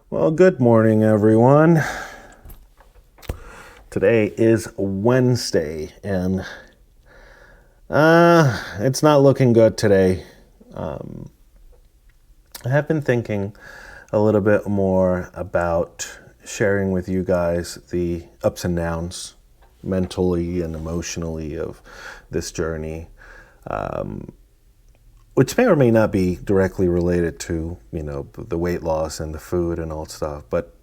Well, good morning, everyone. Today is Wednesday, and it's not looking good today. I have been thinking a little bit more about sharing with you guys the ups and downs mentally and emotionally of this journey, which may or may not be directly related to, the weight loss and the food and all stuff. But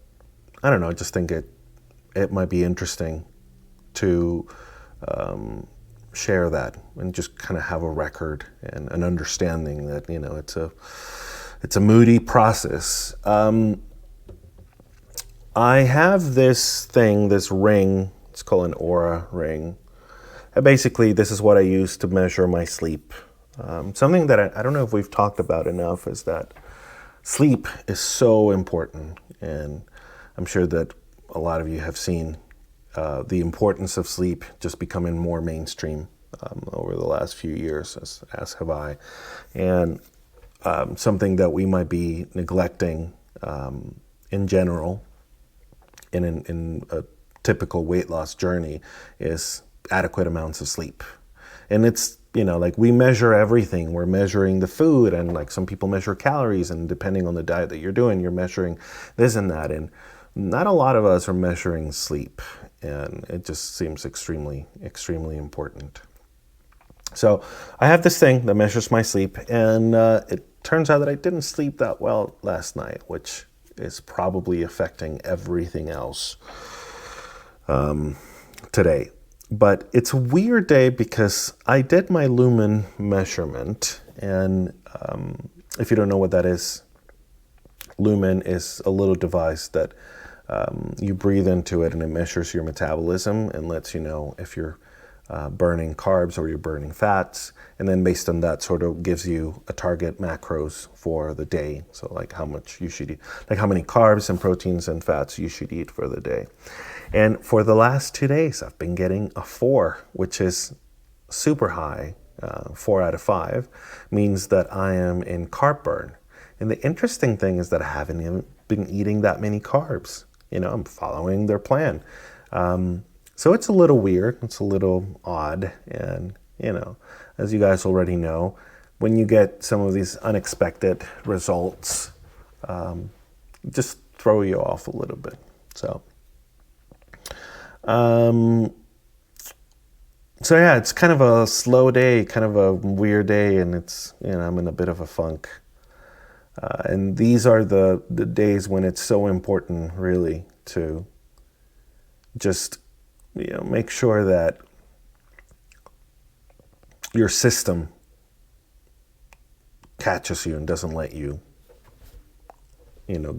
I don't know, I just think it might be interesting to share that and just kind of have a record and an understanding that it's a moody process. I have this thing, this ring. It's called an Oura ring. And basically, this is what I use to measure my sleep. Something that I don't know if we've talked about enough is that sleep is so important, and I'm sure that a lot of you have seen the importance of sleep just becoming more mainstream over the last few years, as have I, and something that we might be neglecting in general in a typical weight loss journey is adequate amounts of sleep. And it's, like we measure everything. We're measuring the food, and like some people measure calories, and depending on the diet that you're doing, you're measuring this and that. And not a lot of us are measuring sleep, and it just seems extremely, extremely important. So I have this thing that measures my sleep, and it turns out that I didn't sleep that well last night, which is probably affecting everything else today. But it's a weird day because I did my lumen measurement, and if you don't know what that is, lumen is a little device that you breathe into it, and it measures your metabolism and lets you know if you're burning carbs or you're burning fats, and then based on that sort of gives you a target macros for the day. So like how much you should eat, like how many carbs and proteins and fats you should eat for the day. And for the last 2 days, I've been getting a 4, which is super high. 4 out of 5 means that I am in carb burn. And the interesting thing is that I haven't even been eating that many carbs. I'm following their plan. So it's a little weird. It's a little odd. And, as you guys already know, when you get some of these unexpected results, just throw you off a little bit. So yeah, it's kind of a slow day, kind of a weird day, and it's, I'm in a bit of a funk. And these are the days when it's so important, really, to just, make sure that your system catches you and doesn't let you,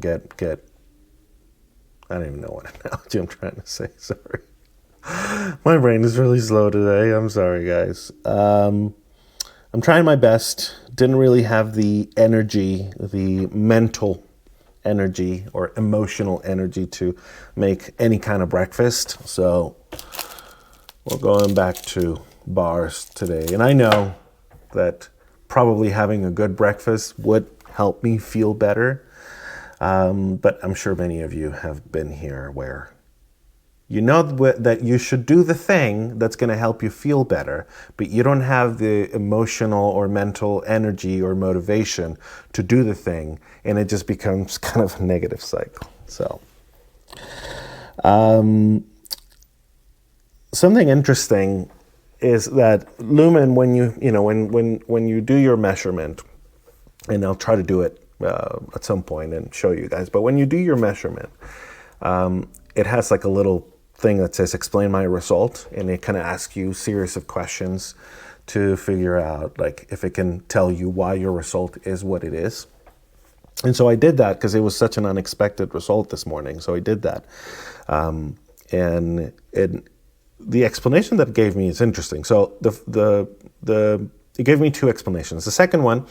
get, I don't even know what analogy I'm trying to say, sorry. My brain is really slow today. I'm sorry, guys. I'm trying my best. Didn't really have the energy, the mental energy or emotional energy to make any kind of breakfast. So we're going back to bars today. And I know that probably having a good breakfast would help me feel better. But I'm sure many of you have been here where you know that you should do the thing that's going to help you feel better, but you don't have the emotional or mental energy or motivation to do the thing, and it just becomes kind of a negative cycle. So, something interesting is that lumen, when when you do your measurement, and I'll try to do it at some point and show you guys, but when you do your measurement, it has like a little thing that says explain my result, and it kind of asks you a series of questions to figure out like if it can tell you why your result is what it is. And so I did that because it was such an unexpected result this morning. So I did that, and the explanation that it gave me is interesting. So it gave me 2 explanations. The second one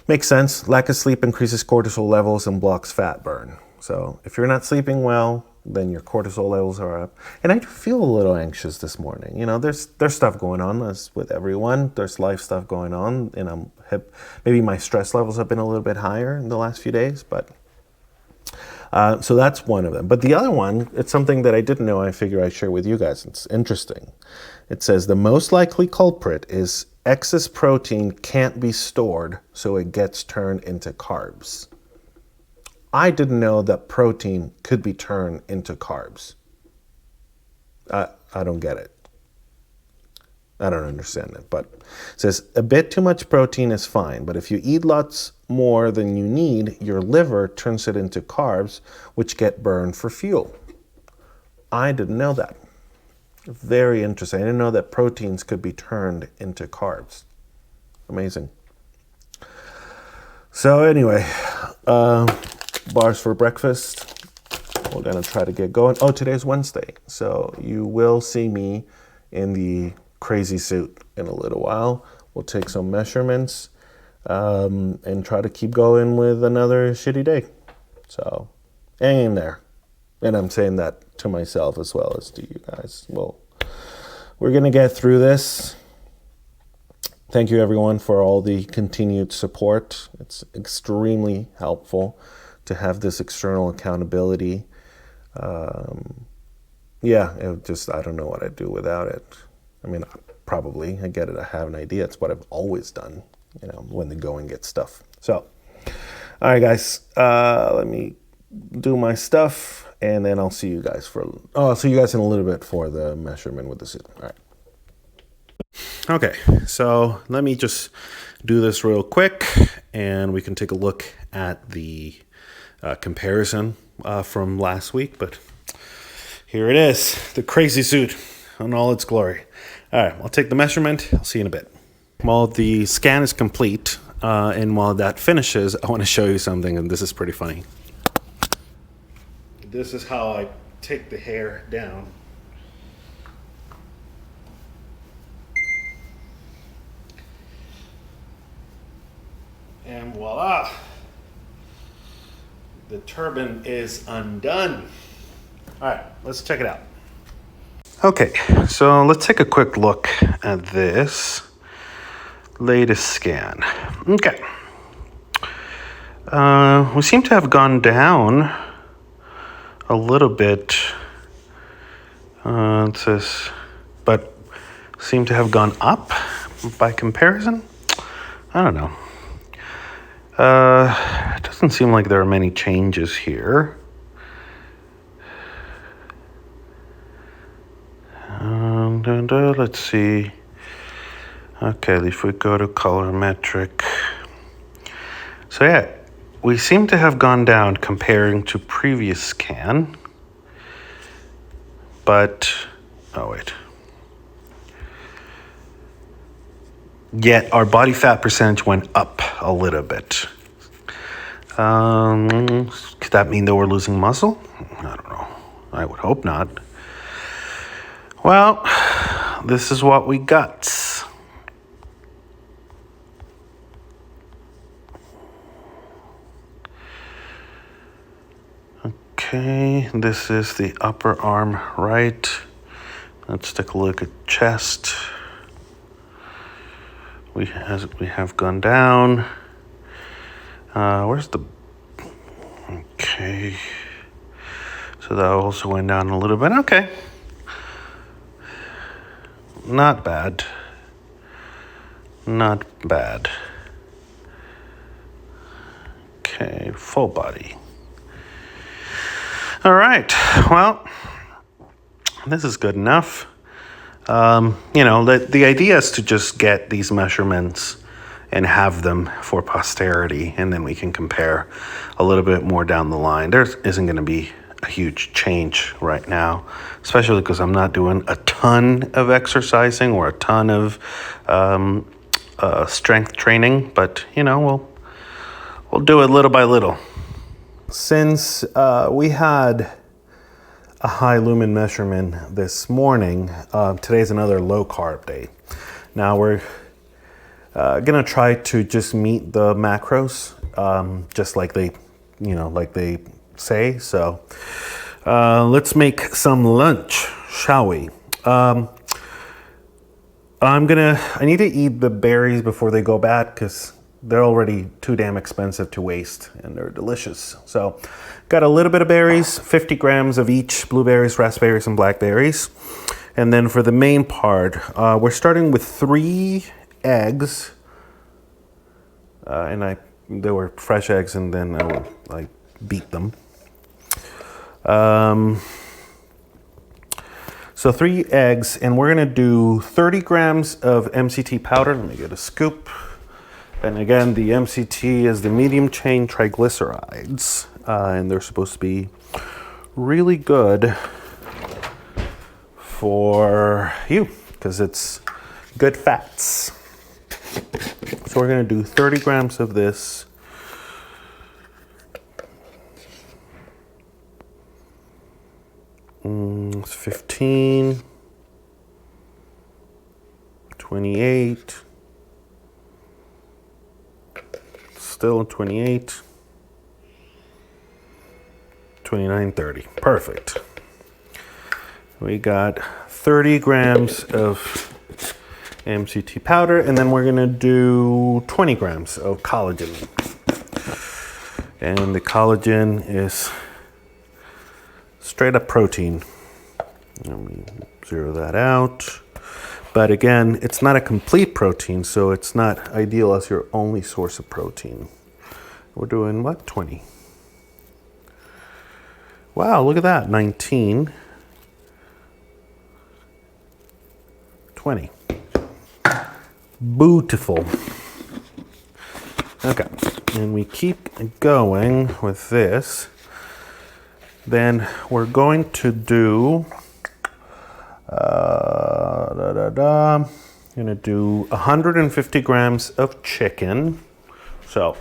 makes sense. Lack of sleep increases cortisol levels and blocks fat burn. So if you're not sleeping well, then your cortisol levels are up. And I do feel a little anxious this morning. There's stuff going on, as with everyone. There's life stuff going on, and maybe my stress levels have been a little bit higher in the last few days. But So that's one of them. But the other one, it's something that I didn't know. I figure I'd share with you guys. It's interesting. It says the most likely culprit is excess protein can't be stored, so it gets turned into carbs. I didn't know that protein could be turned into carbs. I don't get it. I don't understand it, but it says a bit too much protein is fine, but if you eat lots more than you need, your liver turns it into carbs, which get burned for fuel. I didn't know that. Very interesting. I didn't know that proteins could be turned into carbs. Amazing. So anyway, bars for breakfast. We're gonna try to get going. Oh, today's Wednesday, so you will see me in the crazy suit in a little while. We'll take some measurements and try to keep going with another shitty day. So hang in there. And I'm saying that to myself as well as to you guys. Well, we're gonna get through this. Thank you everyone for all the continued support. It's extremely helpful to have this external accountability. I don't know what I'd do without it. I mean, probably, I get it, I have an idea. It's what I've always done, when the going gets tough. So, all right, guys, let me do my stuff, and then I'll see you guys I'll see you guys in a little bit for the measurement with the suit. All right. Okay, so let me just do this real quick, and we can take a look at the comparison from last week, but here it is, the crazy suit in all its glory. All right, I'll take the measurement. I'll see you in a bit. While the scan is complete, and while that finishes, I want to show you something, and this is pretty funny. This is how I take the hair down. And voila, the turban is undone. All right, let's check it out. Okay, so let's take a quick look at this latest scan. Okay. We seem to have gone down a little bit. It says, but seem to have gone up by comparison. I don't know. It doesn't seem like there are many changes here. Let's see. Okay, if we go to colorimetric. So yeah, we seem to have gone down comparing to previous scan. But, oh wait. Yet our body fat percentage went up a little bit. Could that mean that we're losing muscle? I don't know. I would hope not. Well, this is what we got. Okay, this is the upper arm right. Let's take a look at chest. We have gone down. Where's the... Okay. So that also went down a little bit. Okay. Not bad. Not bad. Okay, full body. All right. Well, this is good enough. The idea is to just get these measurements and have them for posterity, and then we can compare a little bit more down the line. There isn't going to be a huge change right now, especially because I'm not doing a ton of exercising or a ton of strength training, but we'll do it little by little. Since we had a high lumen measurement this morning, today's another low carb day. Now we're gonna try to just meet the macros, just like they say. So let's make some lunch, shall we? I need to eat the berries before they go bad, because they're already too damn expensive to waste, and they're delicious. So got a little bit of berries, 50 grams of each, blueberries, raspberries, and blackberries. And then for the main part, we're starting with 3 eggs. And they were fresh eggs, and then I would beat them. So 3 eggs, and we're gonna do 30 grams of MCT powder. Let me get a scoop. And again, the MCT is the medium chain triglycerides, and they're supposed to be really good for you because it's good fats. So we're gonna do 30 grams of this. It's 15, 28, still 28, 29, 30. Perfect. We got 30 grams of MCT powder, and then we're gonna do 20 grams of collagen. And the collagen is straight up protein. Let me zero that out. But again, it's not a complete protein, so it's not ideal as your only source of protein. We're doing what? 20. Wow, look at that. 19. 20. Beautiful. Okay, and we keep going with this. Then we're going to do, I'm gonna do 150 grams of chicken. So,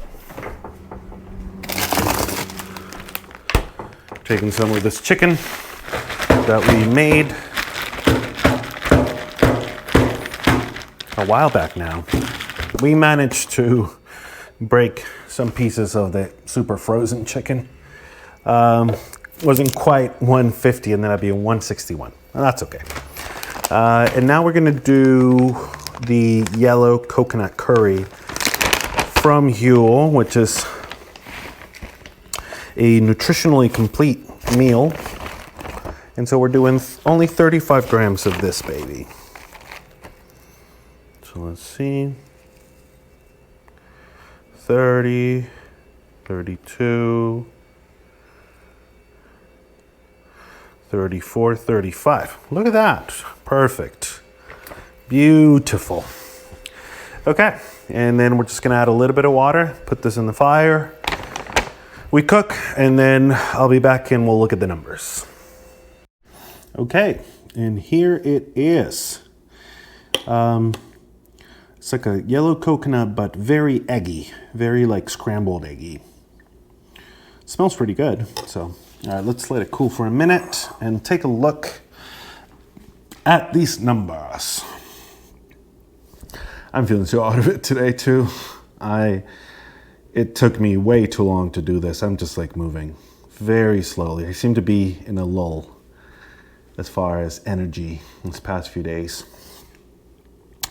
taking some of this chicken that we made a while back now. We managed to break some pieces of the super frozen chicken. Wasn't quite 150, and then I'd be 161. Well, that's okay. And now we're gonna do the yellow coconut curry from Huel, which is a nutritionally complete meal. And so we're doing only 35 grams of this baby. So let's see. 30, 32, 34, 35. Look at that. Perfect. Beautiful. Okay, and then we're just gonna add a little bit of water, put this in the fire. We cook, and then I'll be back and we'll look at the numbers. Okay, and here it is. It's like a yellow coconut, but very eggy, very like scrambled eggy. Smells pretty good, so. All right, let's let it cool for a minute and take a look at these numbers. I'm feeling so out of it today too. It took me way too long to do this. I'm just like moving very slowly. I seem to be in a lull as far as energy these past few days.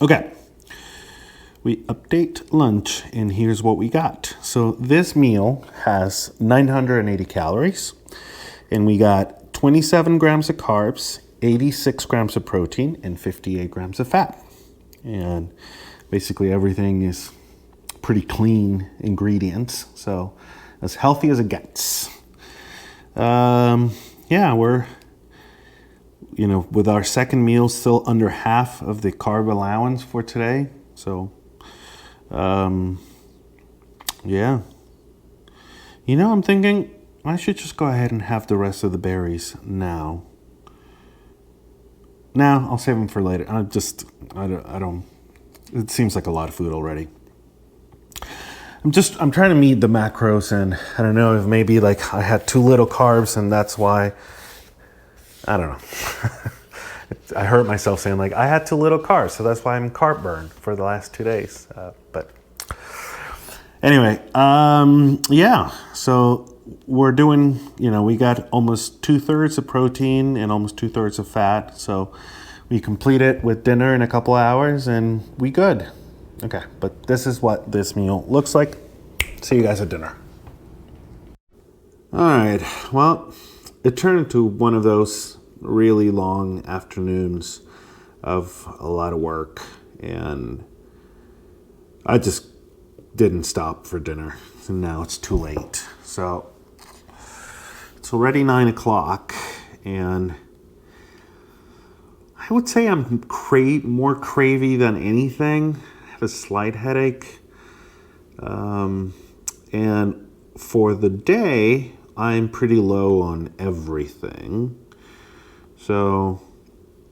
Okay, we update lunch and here's what we got. So this meal has 980 calories. And we got 27 grams of carbs, 86 grams of protein, and 58 grams of fat. And basically everything is pretty clean ingredients. So as healthy as it gets. Yeah, we're, with our second meal still under half of the carb allowance for today. So, yeah. I'm thinking, I should just go ahead and have the rest of the berries now. I'll save them for later. I don't, it seems like a lot of food already. I'm trying to meet the macros, and I don't know if maybe like I had too little carbs and that's why, I don't know. I hurt myself saying like I had too little carbs, so that's why I'm carb burn for the last 2 days. But anyway, yeah, so we're doing, we got almost 2/3 of protein and almost 2/3 of fat. So we complete it with dinner in a couple hours and we good. Okay, but this is what this meal looks like. See you guys at dinner. All right, well, it turned into one of those really long afternoons of a lot of work, and I just didn't stop for dinner, and now it's too late. So it's already 9 o'clock, and I would say I'm more cravey than anything. I have a slight headache. And for the day, I'm pretty low on everything. So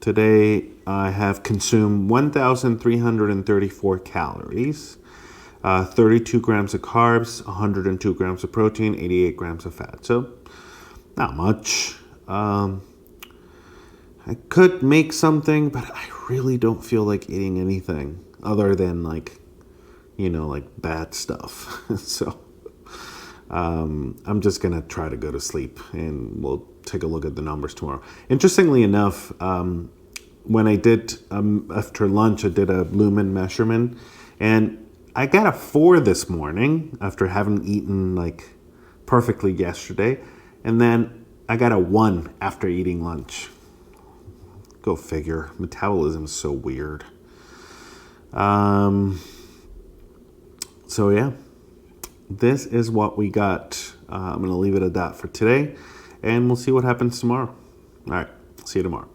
today I have consumed 1,334 calories, 32 grams of carbs, 102 grams of protein, 88 grams of fat. So not much. I could make something, but I really don't feel like eating anything other than like bad stuff. So I'm just going to try to go to sleep, and we'll take a look at the numbers tomorrow. Interestingly enough, when I did, after lunch, I did a lumen measurement, and I got a 4 this morning after having eaten like perfectly yesterday. And then I got a 1 after eating lunch. Go figure. Metabolism is so weird. So yeah, this is what we got. I'm going to leave it at that for today, and we'll see what happens tomorrow. All right, see you tomorrow.